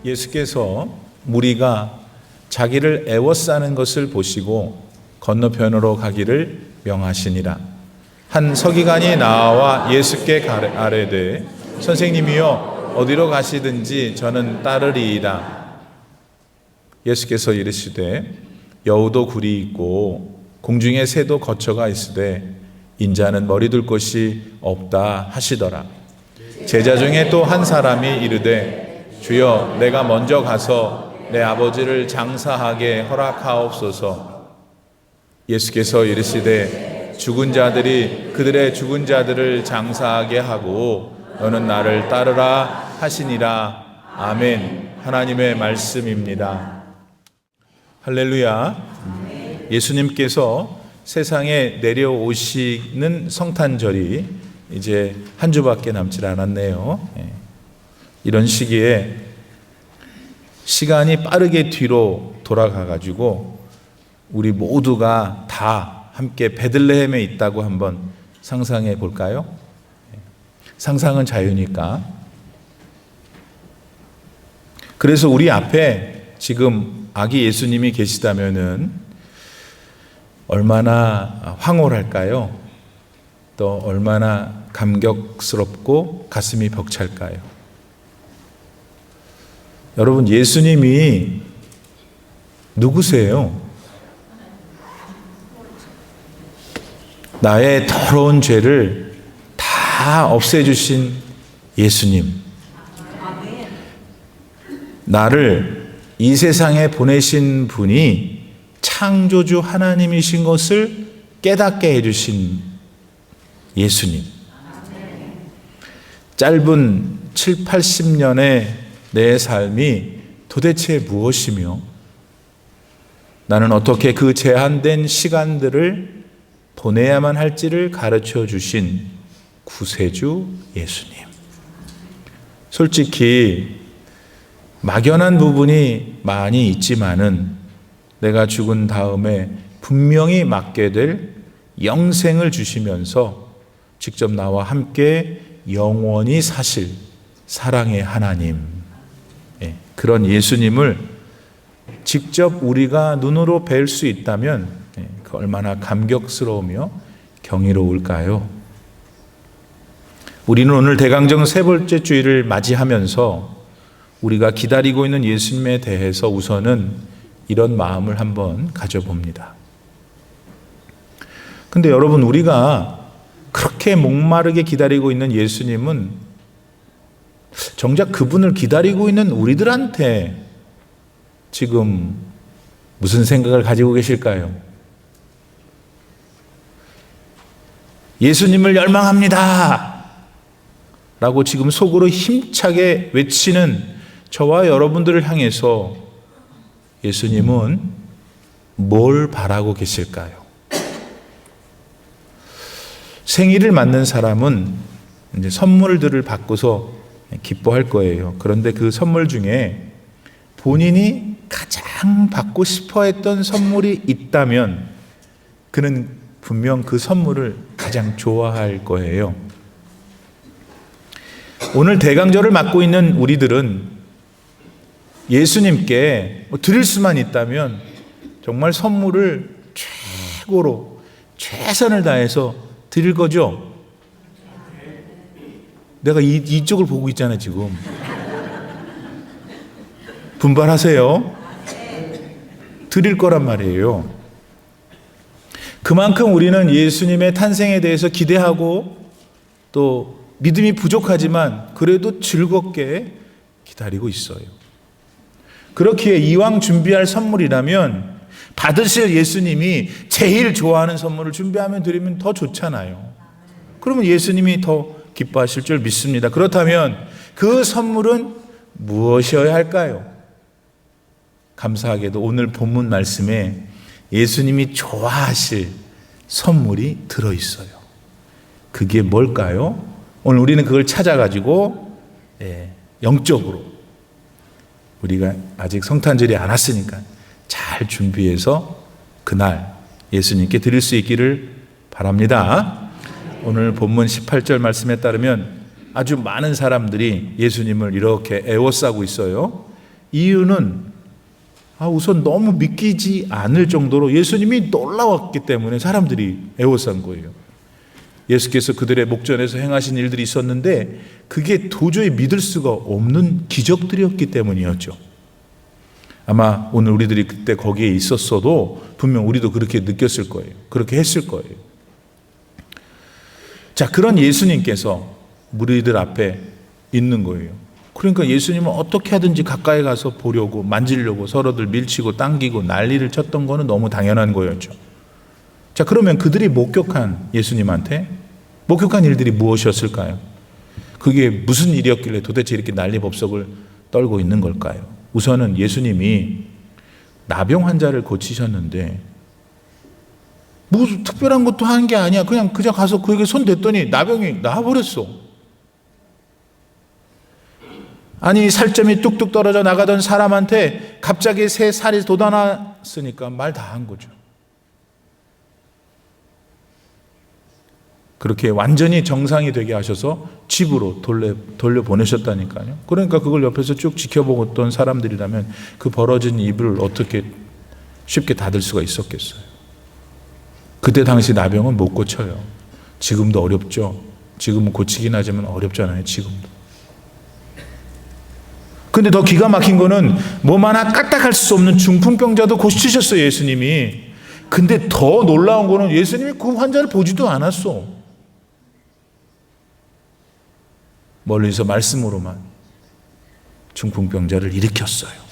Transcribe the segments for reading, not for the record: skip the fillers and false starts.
예수께서 무리가 자기를 애워싸는 것을 보시고 건너편으로 가기를 명하시니라. 한 서기관이 나와 예수께 아뢰되 선생님이여 어디로 가시든지 저는 따르리이다. 예수께서 이르시되 여우도 굴이 있고 공중에 새도 거처가 있으되 인자는 머리 둘 곳이 없다 하시더라. 제자 중에 또 한 사람이 이르되 주여 내가 먼저 가서 내 아버지를 장사하게 허락하옵소서. 예수께서 이르시되 죽은 자들이 그들의 죽은 자들을 장사하게 하고 너는 나를 따르라 하시니라. 아멘. 하나님의 말씀입니다. 할렐루야. 예수님께서 세상에 내려오시는 성탄절이 이제 한 주밖에 남질 않았네요. 이런 시기에 시간이 빠르게 뒤로 돌아가가지고 우리 모두가 다 함께 베들레헴에 있다고 한번 상상해 볼까요? 상상은 자유니까. 그래서 우리 앞에 지금 아기 예수님이 계시다면은 얼마나 황홀할까요? 또 얼마나 감격스럽고 가슴이 벅찰까요? 여러분, 예수님이 누구세요? 나의 더러운 죄를 다 없애주신 예수님. 나를 이 세상에 보내신 분이 창조주 하나님이신 것을 깨닫게 해주신 예수님. 짧은 7, 80년의 내 삶이 도대체 무엇이며 나는 어떻게 그 제한된 시간들을 보내야만 할지를 가르쳐 주신 구세주 예수님. 솔직히 막연한 부분이 많이 있지만은 내가 죽은 다음에 분명히 맞게 될 영생을 주시면서 직접 나와 함께 영원히 사실 사랑의 하나님, 그런 예수님을 직접 우리가 눈으로 뵐 수 있다면 얼마나 감격스러우며 경이로울까요? 우리는 오늘 대강정 세 번째 주일을 맞이하면서 우리가 기다리고 있는 예수님에 대해서 우선은 이런 마음을 한번 가져봅니다. 근데 여러분, 우리가 그렇게 목마르게 기다리고 있는 예수님은 정작 그분을 기다리고 있는 우리들한테 지금 무슨 생각을 가지고 계실까요? 예수님을 열망합니다 라고 지금 속으로 힘차게 외치는 저와 여러분들을 향해서 예수님은 뭘 바라고 계실까요? 생일을 맞는 사람은 이제 선물들을 받고서 기뻐할 거예요. 그런데 그 선물 중에 본인이 가장 받고 싶어 했던 선물이 있다면 그는 분명 그 선물을 가장 좋아할 거예요. 오늘 대강절을 맞고 있는 우리들은 예수님께 드릴 수만 있다면 정말 선물을 최고로 최선을 다해서 드릴 거죠? 내가 이쪽을 보고 있잖아요, 지금. 분발하세요. 드릴 거란 말이에요. 그만큼 우리는 예수님의 탄생에 대해서 기대하고 또 믿음이 부족하지만 그래도 즐겁게 기다리고 있어요. 그렇기에 이왕 준비할 선물이라면 받으실 예수님이 제일 좋아하는 선물을 준비하면 드리면 더 좋잖아요. 그러면 예수님이 더 기뻐하실 줄 믿습니다. 그렇다면 그 선물은 무엇이어야 할까요? 감사하게도 오늘 본문 말씀에 예수님이 좋아하실 선물이 들어있어요. 그게 뭘까요? 오늘 우리는 그걸 찾아가지고 영적으로 우리가 아직 성탄절이 안 왔으니까 잘 준비해서 그날 예수님께 드릴 수 있기를 바랍니다. 오늘 본문 18절 말씀에 따르면 아주 많은 사람들이 예수님을 이렇게 애워싸고 있어요. 이유는 우선 너무 믿기지 않을 정도로 예수님이 놀라웠기 때문에 사람들이 애워싼 거예요. 예수께서 그들의 목전에서 행하신 일들이 있었는데 그게 도저히 믿을 수가 없는 기적들이었기 때문이었죠. 아마 오늘 우리들이 그때 거기에 있었어도 분명 우리도 그렇게 느꼈을 거예요. 그렇게 했을 거예요. 자, 그런 예수님께서 무리들 앞에 있는 거예요. 그러니까 예수님은 어떻게 하든지 가까이 가서 보려고, 만지려고 서로들 밀치고 당기고 난리를 쳤던 거는 너무 당연한 거였죠. 자, 그러면 그들이 목격한 예수님한테 목격한 일들이 무엇이었을까요? 그게 무슨 일이었길래 도대체 이렇게 난리법석을 떨고 있는 걸까요? 우선은 예수님이 나병 환자를 고치셨는데 뭐 특별한 것도 한 게 아니야. 그냥 가서 그에게 손 댔더니 나병이 나아버렸어. 아니, 살점이 뚝뚝 떨어져 나가던 사람한테 갑자기 새 살이 돋아났으니까 말 다 한 거죠. 그렇게 완전히 정상이 되게 하셔서 집으로 돌려보내셨다니까요. 그러니까 그걸 옆에서 쭉 지켜보고 있던 사람들이라면 그 벌어진 입을 어떻게 쉽게 닫을 수가 있었겠어요. 그때 당시 나병은 못 고쳐요. 지금도 어렵죠. 지금은 고치긴 하지만 어렵잖아요. 지금도. 근데 더 기가 막힌 거는 몸 하나 까딱할 수 없는 중풍병자도 고치셨어요. 예수님이. 근데 더 놀라운 거는 예수님이 그 환자를 보지도 않았어. 멀리서 말씀으로만 중풍병자를 일으켰어요.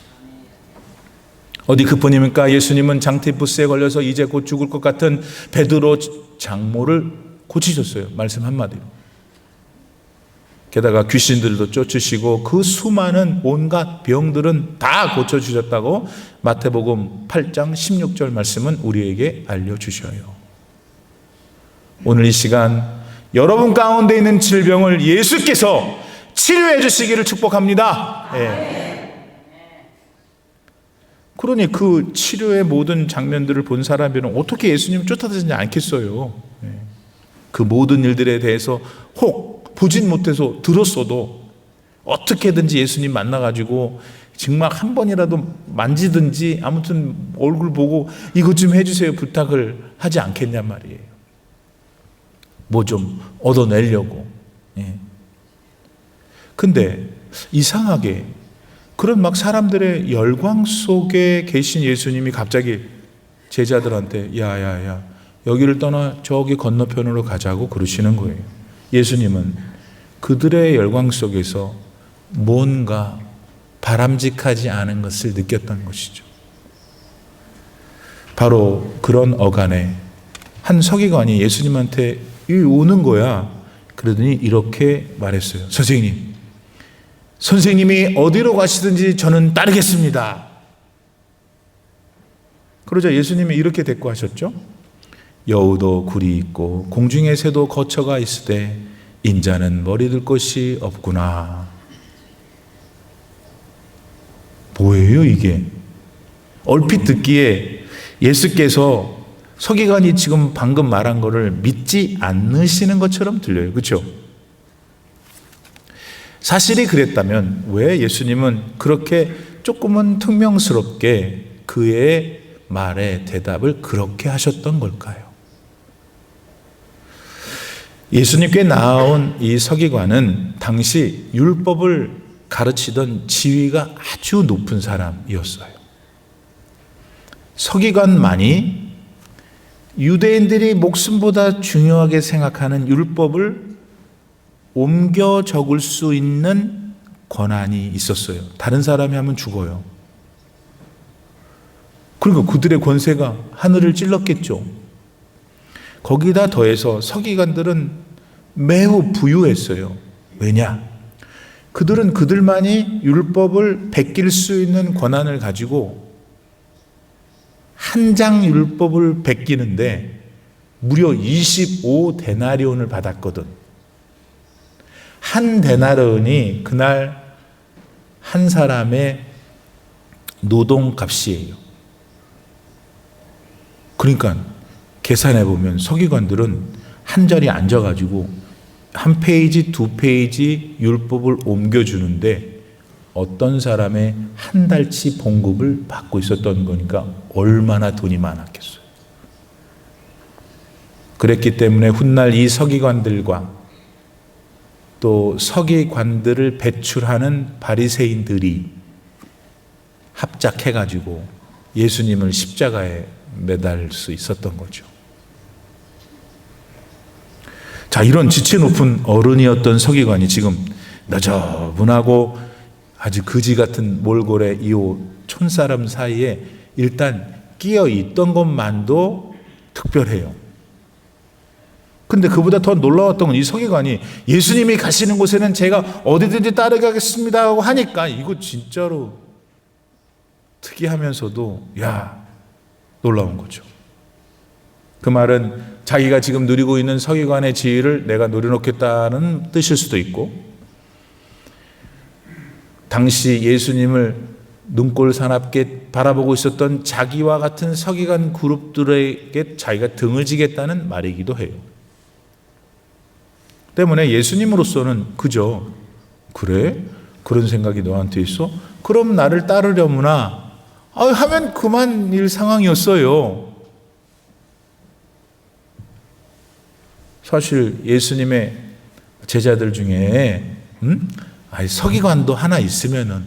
어디 그뿐입니까? 예수님은 장티푸스에 걸려서 이제 곧 죽을 것 같은 베드로 장모를 고치셨어요. 말씀 한마디로. 게다가 귀신들도 쫓으시고 그 수많은 온갖 병들은 다 고쳐주셨다고 마태복음 8장 16절 말씀은 우리에게 알려주셔요. 오늘 이 시간 여러분 가운데 있는 질병을 예수께서 치료해 주시기를 축복합니다. 그러니 그 치료의 모든 장면들을 본 사람들은 어떻게 예수님을 쫓아다니지 않겠어요. 그 모든 일들에 대해서 혹 보진 못해서 들었어도 어떻게든지 예수님 만나가지고 정말 한 번이라도 만지든지 아무튼 얼굴 보고 이것 좀 해주세요 부탁을 하지 않겠냔 말이에요. 뭐 좀 얻어내려고. 근데 이상하게 그런 막 사람들의 열광 속에 계신 예수님이 갑자기 제자들한테 야야야 여기를 떠나 저기 건너편으로 가자고 그러시는 거예요. 예수님은 그들의 열광 속에서 뭔가 바람직하지 않은 것을 느꼈던 것이죠. 바로 그런 어간에 한 서기관이 예수님한테 오는 거야. 그러더니 이렇게 말했어요. 선생님이 어디로 가시든지 저는 따르겠습니다. 그러자 예수님이 이렇게 대꾸하셨죠. 여우도 굴이 있고 공중의 새도 거처가 있으되 인자는 머리 둘 곳이 없구나. 뭐예요 이게? 얼핏 듣기에 예수께서 서기관이 지금 방금 말한 거를 믿지 않으시는 것처럼 들려요. 그렇죠? 사실이 그랬다면 왜 예수님은 그렇게 조금은 퉁명스럽게 그의 말에 대답을 그렇게 하셨던 걸까요? 예수님께 나온 이 서기관은 당시 율법을 가르치던 지위가 아주 높은 사람이었어요. 서기관만이 유대인들이 목숨보다 중요하게 생각하는 율법을 옮겨 적을 수 있는 권한이 있었어요. 다른 사람이 하면 죽어요. 그러니까 그들의 권세가 하늘을 찔렀겠죠. 거기다 더해서 서기관들은 매우 부유했어요. 왜냐? 그들은 그들만이 율법을 베낄 수 있는 권한을 가지고 한 장 율법을 베끼는데 무려 25데나리온을 받았거든. 한 데나리온이 그날 한 사람의 노동값이에요. 그러니까 계산해 보면 서기관들은 한 자리에 앉아가지고 한 페이지, 두 페이지 율법을 옮겨주는데 어떤 사람의 한 달치 봉급을 받고 있었던 거니까 얼마나 돈이 많았겠어요. 그랬기 때문에 훗날 이 서기관들과 또 서기관들을 배출하는 바리새인들이 합작해가지고 예수님을 십자가에 매달 수 있었던 거죠. 자, 이런 지체 높은 어른이었던 서기관이 지금 너저분하고 아주 거지 같은 몰골의 이 촌사람 사이에 일단 끼어 있던 것만도 특별해요. 근데 그보다 더 놀라웠던 건 이 서기관이 예수님이 가시는 곳에는 제가 어디든지 따라가겠습니다 하고 하니까 이거 진짜로 특이하면서도 놀라운 거죠. 그 말은 자기가 지금 누리고 있는 서기관의 지위를 내가 누려놓겠다는 뜻일 수도 있고, 당시 예수님을 눈꼴 사납게 바라보고 있었던 자기와 같은 서기관 그룹들에게 자기가 등을 지겠다는 말이기도 해요. 때문에 예수님으로서는 그저 그래? 그런 생각이 너한테 있어? 그럼 나를 따르려무나 하면 그만일 상황이었어요. 사실 예수님의 제자들 중에 서기관도 하나 있으면은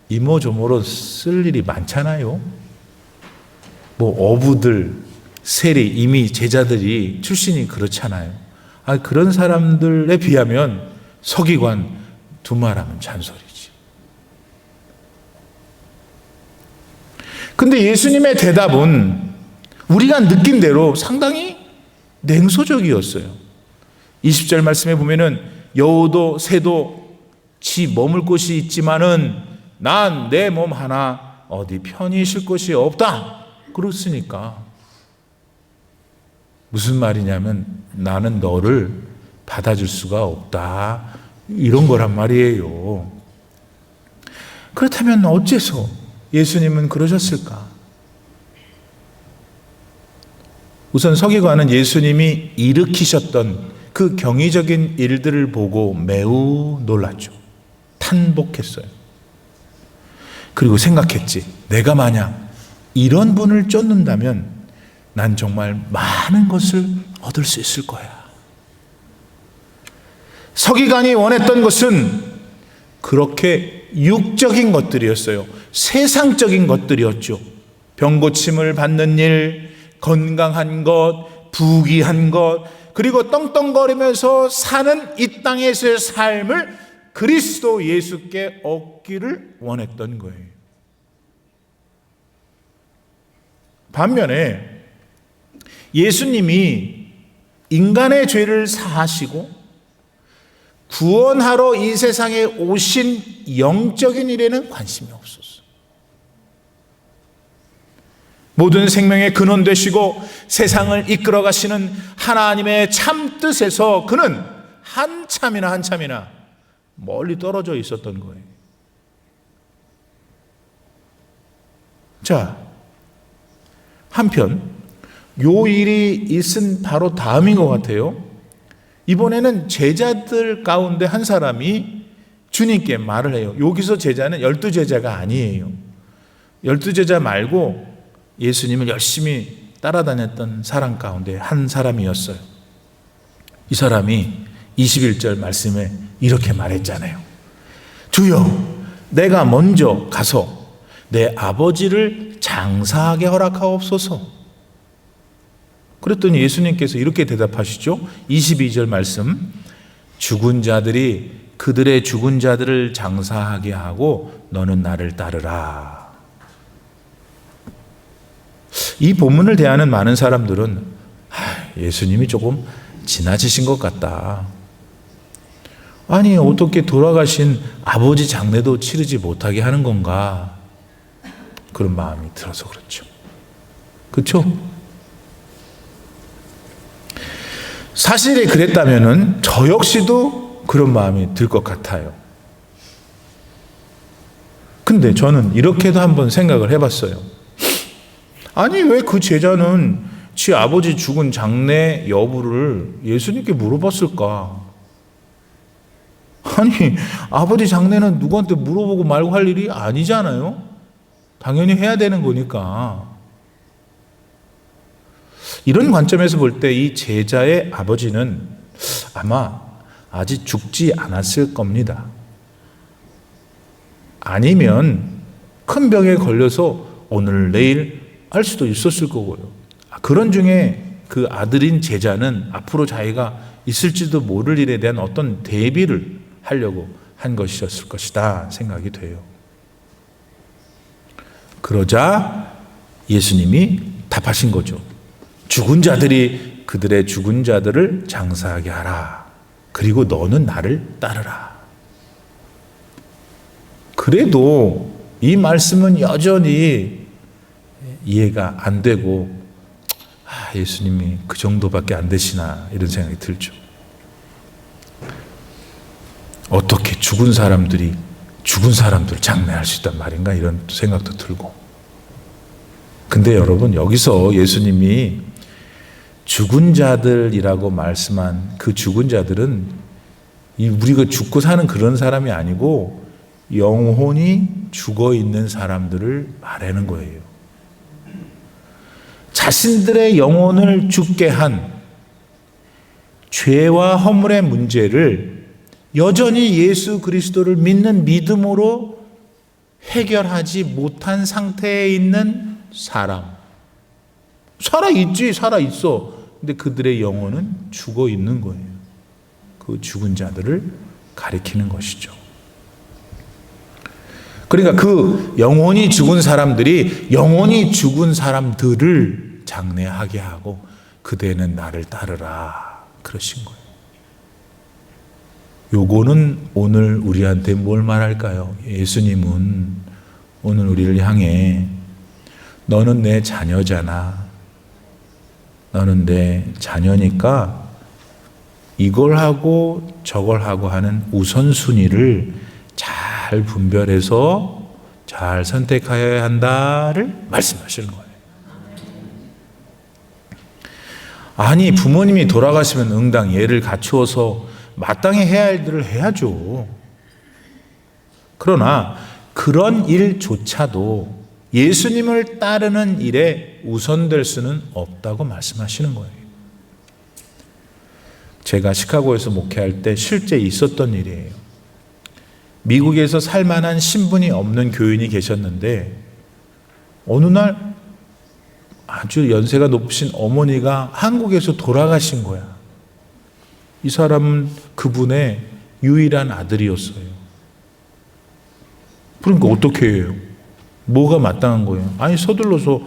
이모저모로 쓸 일이 많잖아요. 뭐 어부들, 세리, 이미 제자들이 출신이 그렇잖아요. 그런 사람들에 비하면 서기관 두말하면 잔소리지. 근데 예수님의 대답은 우리가 느낀 대로 상당히 냉소적이었어요. 20절 말씀에 보면은 여우도 새도 지 머물 곳이 있지만은 난 내 몸 하나 어디 편히 쉴 곳이 없다. 그렇으니까 무슨 말이냐면 나는 너를 받아줄 수가 없다. 이런 거란 말이에요. 그렇다면 어째서 예수님은 그러셨을까? 우선 서기관은 예수님이 일으키셨던 그 경이적인 일들을 보고 매우 놀랐죠. 탄복했어요. 그리고 생각했지. 내가 만약 이런 분을 쫓는다면 난 정말 많은 것을 얻을 수 있을 거야. 서기관이 원했던 것은 그렇게 육적인 것들이었어요. 세상적인 것들이었죠. 병고침을 받는 일, 건강한 것, 부귀한 것, 그리고 떵떵거리면서 사는 이 땅에서의 삶을 그리스도 예수께 얻기를 원했던 거예요. 반면에 예수님이 인간의 죄를 사하시고 구원하러 이 세상에 오신 영적인 일에는 관심이 없었어요. 모든 생명의 근원 되시고 세상을 이끌어 가시는 하나님의 참 뜻에서 그는 한참이나 멀리 떨어져 있었던 거예요. 자, 한편 요 일이 있은 바로 다음인 것 같아요. 이번에는 제자들 가운데 한 사람이 주님께 말을 해요. 여기서 제자는 12제자가 아니에요. 12제자 말고 예수님을 열심히 따라다녔던 사람 가운데 한 사람이었어요. 이 사람이 21절 말씀에 이렇게 말했잖아요. 주여, 내가 먼저 가서 내 아버지를 장사하게 허락하옵소서. 그랬더니 예수님께서 이렇게 대답하시죠. 22절 말씀, 죽은 자들이 그들의 죽은 자들을 장사하게 하고 너는 나를 따르라. 이 본문을 대하는 많은 사람들은 예수님이 조금 지나치신 것 같다. 아니, 어떻게 돌아가신 아버지 장례도 치르지 못하게 하는 건가? 그런 마음이 들어서 그렇죠. 그렇죠? 사실이 그랬다면은 저 역시도 그런 마음이 들 것 같아요. 근데 저는 이렇게도 한번 생각을 해봤어요. 아니, 왜 그 제자는 지 아버지 죽은 장례 여부를 예수님께 물어봤을까? 아니, 아버지 장례는 누구한테 물어보고 말고 할 일이 아니잖아요. 당연히 해야 되는 거니까. 이런 관점에서 볼 때 이 제자의 아버지는 아마 아직 죽지 않았을 겁니다. 아니면 큰 병에 걸려서 오늘 내일 할 수도 있었을 거고요. 그런 중에 그 아들인 제자는 앞으로 자기가 있을지도 모를 일에 대한 어떤 대비를 하려고 한 것이었을 것이다 생각이 돼요. 그러자 예수님이 답하신 거죠. 죽은 자들이 그들의 죽은 자들을 장사하게 하라. 그리고 너는 나를 따르라. 그래도 이 말씀은 여전히 이해가 안 되고 예수님이 그 정도밖에 안 되시나 이런 생각이 들죠. 어떻게 죽은 사람들을 장례할 수 있단 말인가 이런 생각도 들고. 근데 여러분, 여기서 예수님이 죽은 자들이라고 말씀한 그 죽은 자들은 우리가 죽고 사는 그런 사람이 아니고 영혼이 죽어 있는 사람들을 말하는 거예요. 자신들의 영혼을 죽게 한 죄와 허물의 문제를 여전히 예수 그리스도를 믿는 믿음으로 해결하지 못한 상태에 있는 사람. 살아있어. 근데 그들의 영혼은 죽어 있는 거예요. 그 죽은 자들을 가리키는 것이죠. 그러니까 그 영혼이 죽은 사람들이 영혼이 죽은 사람들을 장례하게 하고 그대는 나를 따르라 그러신 거예요. 요거는 오늘 우리한테 뭘 말할까요? 예수님은 오늘 우리를 향해 너는 내 자녀잖아. 너는 내 자녀니까 이걸 하고 저걸 하고 하는 우선순위를 잘 분별해서 잘 선택하여야 한다를 말씀하시는 거예요. 아니, 부모님이 돌아가시면 응당 예를 갖추어서 마땅히 해야 할 일을 해야죠. 그러나 그런 일조차도 예수님을 따르는 일에 우선될 수는 없다고 말씀하시는 거예요. 제가 시카고에서 목회할 때 실제 있었던 일이에요. 미국에서 살만한 신분이 없는 교인이 계셨는데 어느 날 아주 연세가 높으신 어머니가 한국에서 돌아가신 거야. 이 사람은 그분의 유일한 아들이었어요. 그러니까 어떻게 해요? 뭐가 마땅한 거예요? 아니, 서둘러서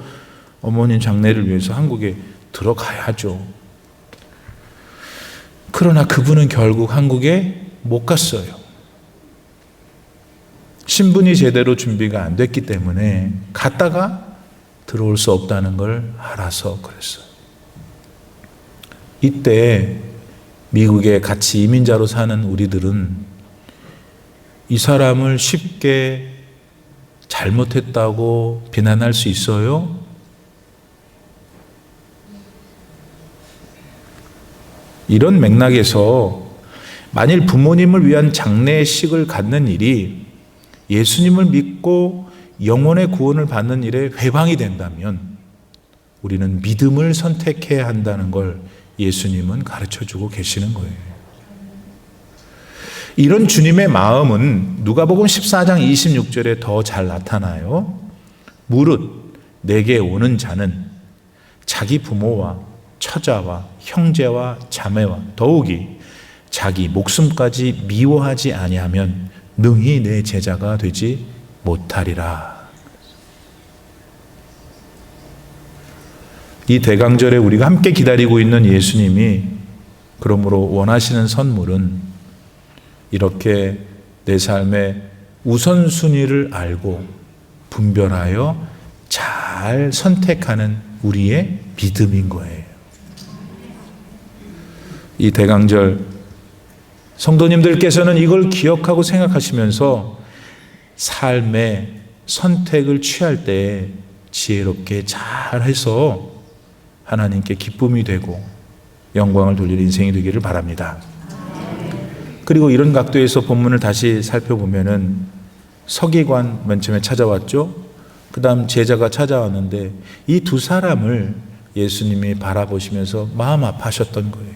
어머니 장례를 위해서 한국에 들어가야죠. 그러나 그분은 결국 한국에 못 갔어요. 신분이 제대로 준비가 안 됐기 때문에 갔다가 들어올 수 없다는 걸 알아서 그랬어요. 이때 미국에 같이 이민자로 사는 우리들은 이 사람을 쉽게 잘못했다고 비난할 수 있어요? 이런 맥락에서 만일 부모님을 위한 장례식을 갖는 일이 예수님을 믿고 영혼의 구원을 받는 일에 회방이 된다면 우리는 믿음을 선택해야 한다는 걸 예수님은 가르쳐주고 계시는 거예요. 이런 주님의 마음은 누가복음 14장 26절에 더 잘 나타나요. 무릇 내게 오는 자는 자기 부모와 처자와 형제와 자매와 더욱이 자기 목숨까지 미워하지 아니하면 능히 내 제자가 되지 못하리라. 이 대강절에 우리가 함께 기다리고 있는 예수님이 그러므로 원하시는 선물은 이렇게 내 삶의 우선순위를 알고 분별하여 잘 선택하는 우리의 믿음인 거예요. 이 대강절 성도님들께서는 이걸 기억하고 생각하시면서 삶의 선택을 취할 때 지혜롭게 잘해서 하나님께 기쁨이 되고 영광을 돌릴 인생이 되기를 바랍니다. 그리고 이런 각도에서 본문을 다시 살펴보면은 서기관 맨 처음에 찾아왔죠. 그 다음 제자가 찾아왔는데 이 두 사람을 예수님이 바라보시면서 마음 아파하셨던 거예요.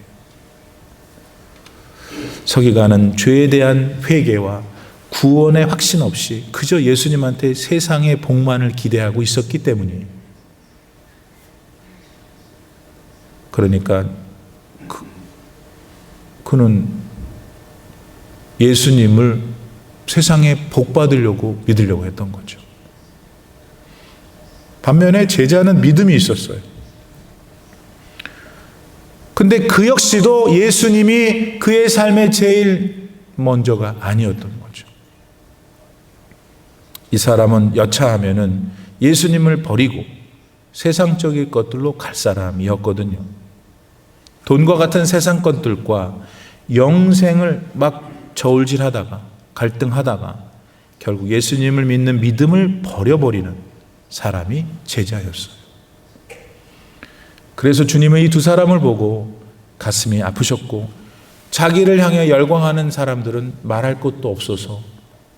서기관은 죄에 대한 회개와 구원의 확신 없이 그저 예수님한테 세상의 복만을 기대하고 있었기 때문이에요. 그러니까 그는 예수님을 세상에 복 받으려고 믿으려고 했던 거죠. 반면에 제자는 믿음이 있었어요. 근데 그 역시도 예수님이 그의 삶의 제일 먼저가 아니었던 거죠. 이 사람은 여차하면은 예수님을 버리고 세상적인 것들로 갈 사람이었거든요. 돈과 같은 세상 것들과 영생을 막 저울질하다가 갈등하다가 결국 예수님을 믿는 믿음을 버려버리는 사람이 제자였어요. 그래서 주님은 이 두 사람을 보고 가슴이 아프셨고 자기를 향해 열광하는 사람들은 말할 것도 없어서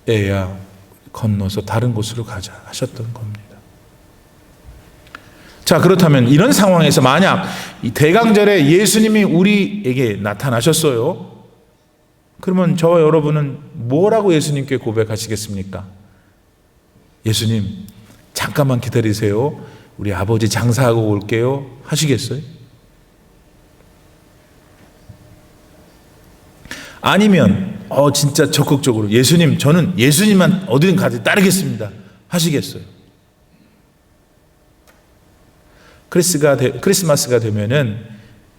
애야 건너서 다른 곳으로 가자 하셨던 겁니다. 자, 그렇다면 이런 상황에서 만약 이 대강절에 예수님이 우리에게 나타나셨어요. 그러면 저와 여러분은 뭐라고 예수님께 고백하시겠습니까? 예수님, 잠깐만 기다리세요. 우리 아버지 장사하고 올게요. 하시겠어요? 아니면 진짜 적극적으로 예수님, 저는 예수님만 어디든 가지 따르겠습니다. 하시겠어요? 크리스마스가 되면은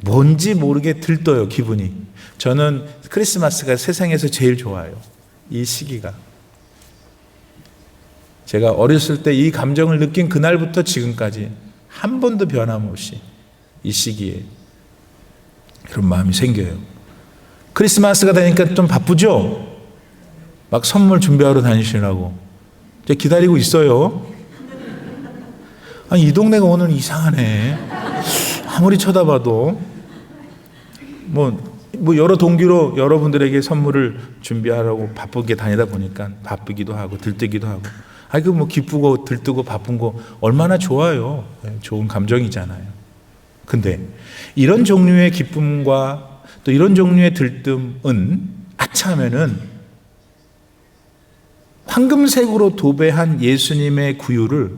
뭔지 모르게 들떠요, 기분이. 저는 크리스마스가 세상에서 제일 좋아요. 이 시기가. 제가 어렸을 때 이 감정을 느낀 그날부터 지금까지 한 번도 변함없이 이 시기에 그런 마음이 생겨요. 크리스마스가 되니까 좀 바쁘죠? 막 선물 준비하러 다니시라고. 이제 기다리고 있어요. 아니, 이 동네가 오늘 이상하네. 아무리 쳐다봐도. 뭐 여러 동기로 여러분들에게 선물을 준비하라고 바쁘게 다니다 보니까 바쁘기도 하고 들뜨기도 하고. 기쁘고 들뜨고 바쁜 거 얼마나 좋아요. 좋은 감정이잖아요. 근데 이런 종류의 기쁨과 또 이런 종류의 들뜸은 아차하면은 황금색으로 도배한 예수님의 구유를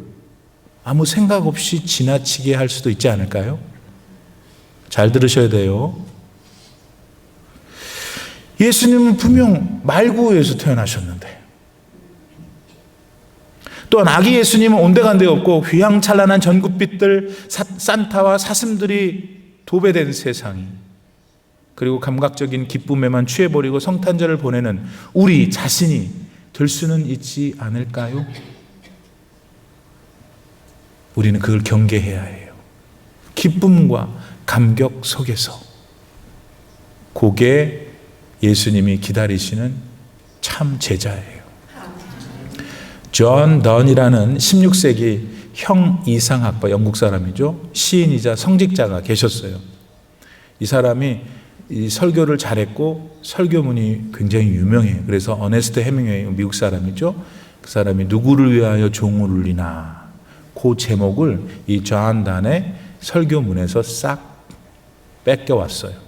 아무 생각 없이 지나치게 할 수도 있지 않을까요? 잘 들으셔야 돼요. 예수님은 분명 말구에서 태어나셨는데, 또한 아기 예수님은 온데간데 없고 휘황찬란한 전구빛들, 산타와 사슴들이 도배된 세상이, 그리고 감각적인 기쁨에만 취해버리고 성탄절을 보내는 우리 자신이 될 수는 있지 않을까요? 우리는 그걸 경계해야 해요. 기쁨과 감격 속에서 그게 예수님이 기다리시는 참 제자예요. 존 던이라는 16세기 형이상학파, 영국 사람이죠. 시인이자 성직자가 계셨어요. 이 사람이 이 설교를 잘했고 설교문이 굉장히 유명해요. 그래서 어네스트 헤밍웨이, 미국 사람이죠. 그 사람이 누구를 위하여 종을 울리나, 그 제목을 이 존 던의 설교문에서 싹 뺏겨왔어요.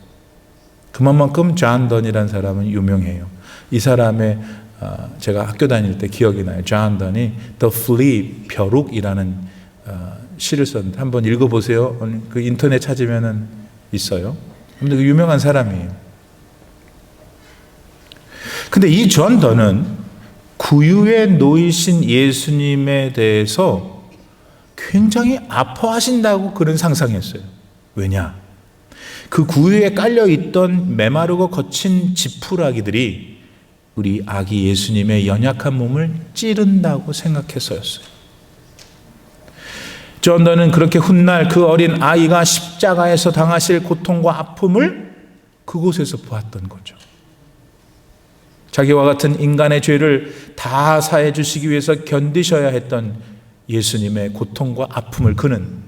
그만큼 존 던이라는 사람은 유명해요. 이 사람의 제가 학교 다닐 때 기억이 나요. 존 던이 The Flea, 벼룩이라는 시를 썼는데 한번 읽어보세요. 그 인터넷 찾으면 있어요. 근데 그 유명한 사람이에요. 근데 이 존 던은 구유에 놓이신 예수님에 대해서 굉장히 아파하신다고 그런 상상했어요. 왜냐? 그 구유에 깔려있던 메마르고 거친 지푸라기들이 우리 아기 예수님의 연약한 몸을 찌른다고 생각해서였어요. 존 던은 그렇게 훗날 그 어린 아이가 십자가에서 당하실 고통과 아픔을 그곳에서 보았던 거죠. 자기와 같은 인간의 죄를 다 사해 주시기 위해서 견디셔야 했던 예수님의 고통과 아픔을 그는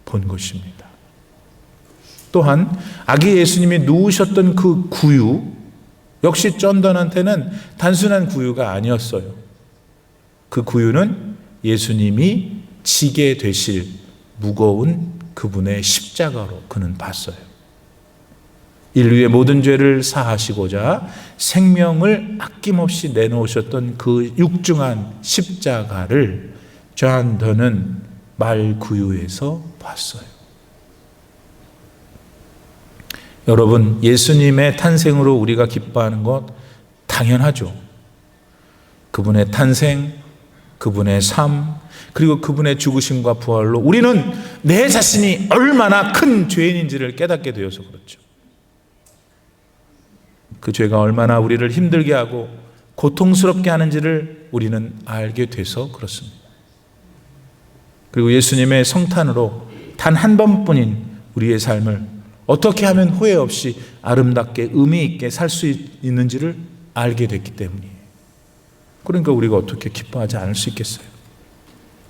본 것입니다. 또한 아기 예수님이 누우셨던 그 구유, 역시 쫀던한테는 단순한 구유가 아니었어요. 그 구유는 예수님이 지게 되실 무거운 그분의 십자가로 그는 봤어요. 인류의 모든 죄를 사하시고자 생명을 아낌없이 내놓으셨던 그 육중한 십자가를 쫀던은 말구유에서 봤어요. 여러분, 예수님의 탄생으로 우리가 기뻐하는 것 당연하죠. 그분의 탄생, 그분의 삶, 그리고 그분의 죽으심과 부활로 우리는 내 자신이 얼마나 큰 죄인인지를 깨닫게 되어서 그렇죠. 그 죄가 얼마나 우리를 힘들게 하고 고통스럽게 하는지를 우리는 알게 돼서 그렇습니다. 그리고 예수님의 성탄으로 단 한 번뿐인 우리의 삶을 어떻게 하면 후회 없이 아름답게 의미 있게 살 수 있는지를 알게 됐기 때문이에요. 그러니까 우리가 어떻게 기뻐하지 않을 수 있겠어요.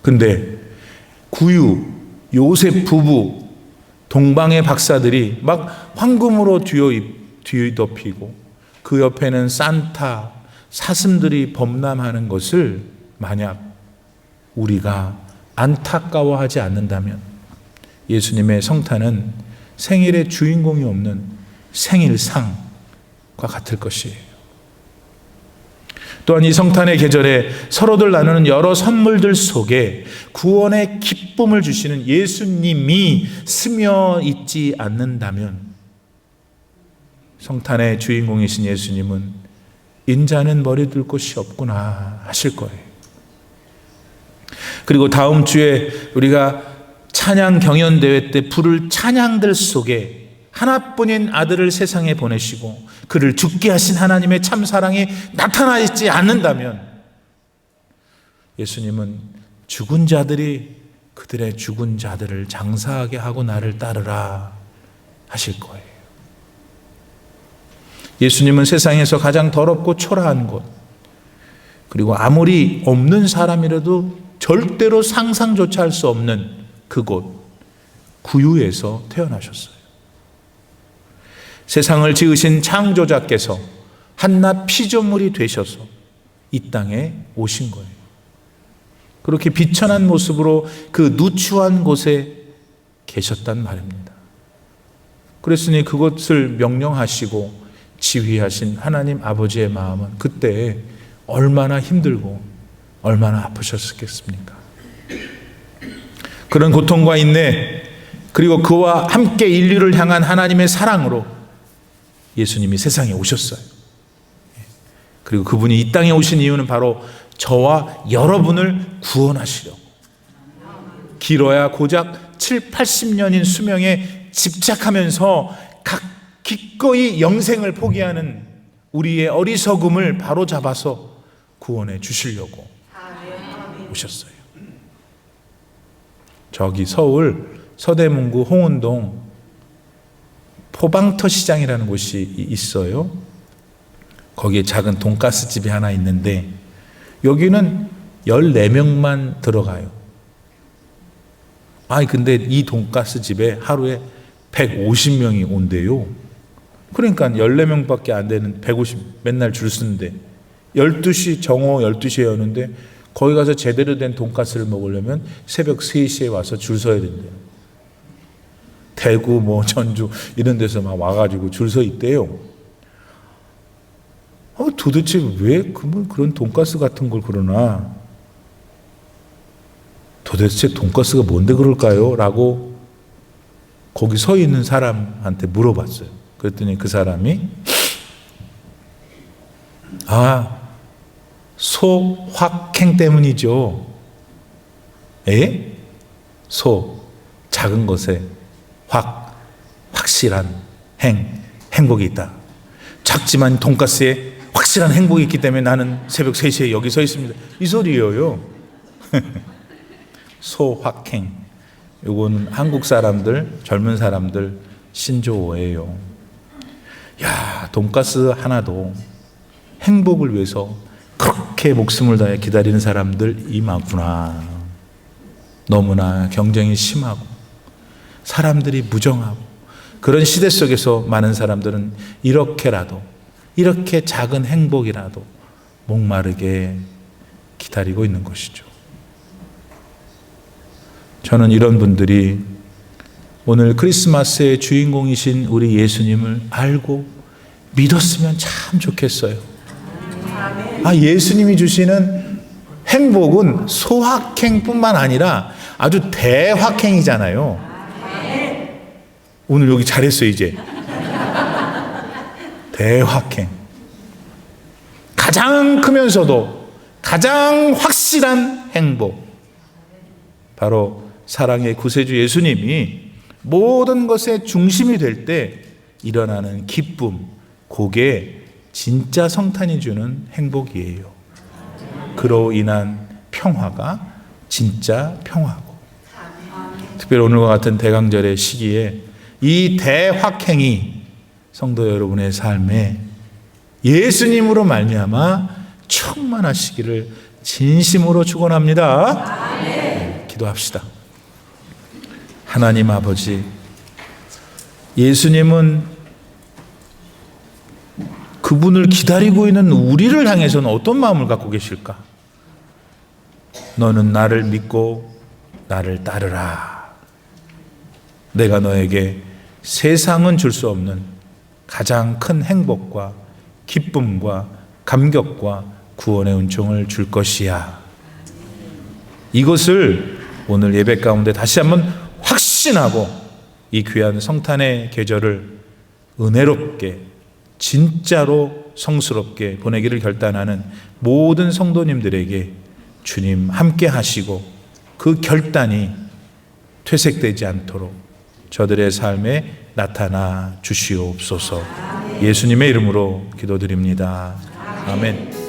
근데 구유, 요셉 부부, 동방의 박사들이 막 황금으로 뒤덮이고 그 옆에는 산타, 사슴들이 범람하는 것을 만약 우리가 안타까워하지 않는다면 예수님의 성탄은 생일의 주인공이 없는 생일상과 같을 것이에요. 또한 이 성탄의 계절에 서로들 나누는 여러 선물들 속에 구원의 기쁨을 주시는 예수님이 스며 있지 않는다면 성탄의 주인공이신 예수님은 인자는 머리 둘 곳이 없구나 하실 거예요. 그리고 다음 주에 우리가 찬양 경연대회 때 부를 찬양들 속에 하나뿐인 아들을 세상에 보내시고 그를 죽게 하신 하나님의 참사랑이 나타나 있지 않는다면 예수님은 죽은 자들이 그들의 죽은 자들을 장사하게 하고 나를 따르라 하실 거예요. 예수님은 세상에서 가장 더럽고 초라한 곳, 그리고 아무리 없는 사람이라도 절대로 상상조차 할 수 없는 그곳 구유에서 태어나셨어요. 세상을 지으신 창조자께서 한낱 피조물이 되셔서 이 땅에 오신 거예요. 그렇게 비천한 모습으로 그 누추한 곳에 계셨단 말입니다. 그랬으니 그것을 명령하시고 지휘하신 하나님 아버지의 마음은 그때 얼마나 힘들고 얼마나 아프셨겠습니까? 그런 고통과 인내, 그리고 그와 함께 인류를 향한 하나님의 사랑으로 예수님이 세상에 오셨어요. 그리고 그분이 이 땅에 오신 이유는 바로 저와 여러분을 구원하시려고, 길어야 고작 7, 80년인 수명에 집착하면서 기꺼이 영생을 포기하는 우리의 어리석음을 바로잡아서 구원해 주시려고 오셨어요. 저기 서울 서대문구 홍은동 포방터 시장이라는 곳이 있어요. 거기에 작은 돈가스 집이 하나 있는데 여기는 14명만 들어가요. 근데 이 돈가스 집에 하루에 150명이 온대요. 그러니까 14명밖에 안 되는 150 맨날 줄 서는데 12시 정오 12시에 여는데 거기 가서 제대로 된 돈가스를 먹으려면 새벽 3시에 와서 줄 서야 된대요. 대구 전주 이런 데서 막 와가지고 줄 서 있대요. 도대체 왜 그런 돈가스 같은 걸 그러나? 도대체 돈가스가 뭔데 그럴까요? 라고 거기 서 있는 사람한테 물어봤어요. 그랬더니 그 사람이 소확행 때문이죠. 작은 것에 확실한 행복이 있다. 작지만 돈가스에 확실한 행복이 있기 때문에 나는 새벽 3시에 여기 서 있습니다. 이 소리예요. 소확행. 이거는 한국 사람들, 젊은 사람들 신조어예요. 돈가스 하나도 행복을 위해서 그렇게 목숨을 다해 기다리는 사람들이 많구나. 너무나 경쟁이 심하고 사람들이 무정하고 그런 시대 속에서 많은 사람들은 이렇게라도 이렇게 작은 행복이라도 목마르게 기다리고 있는 것이죠. 저는 이런 분들이 오늘 크리스마스의 주인공이신 우리 예수님을 알고 믿었으면 참 좋겠어요. 예수님이 주시는 행복은 소확행뿐만 아니라 아주 대확행이잖아요. 오늘 여기 잘했어요. 이제 대확행, 가장 크면서도 가장 확실한 행복, 바로 사랑의 구세주 예수님이 모든 것의 중심이 될 때 일어나는 기쁨, 그게 진짜 성탄이 주는 행복이에요. 그로 인한 평화가 진짜 평화고, 특별히 오늘과 같은 대강절의 시기에 이 대확행이 성도 여러분의 삶에 예수님으로 말미암아 충만하시기를 진심으로 축원합니다. 기도합시다. 하나님 아버지, 예수님은 그분을 기다리고 있는 우리를 향해서는 어떤 마음을 갖고 계실까? 너는 나를 믿고 나를 따르라. 내가 너에게 세상은 줄 수 없는 가장 큰 행복과 기쁨과 감격과 구원의 은총을 줄 것이야. 이것을 오늘 예배 가운데 다시 한번 확신하고 이 귀한 성탄의 계절을 은혜롭게 진짜로 성스럽게 보내기를 결단하는 모든 성도님들에게 주님 함께 하시고 그 결단이 퇴색되지 않도록 저들의 삶에 나타나 주시옵소서. 예수님의 이름으로 기도드립니다. 아멘.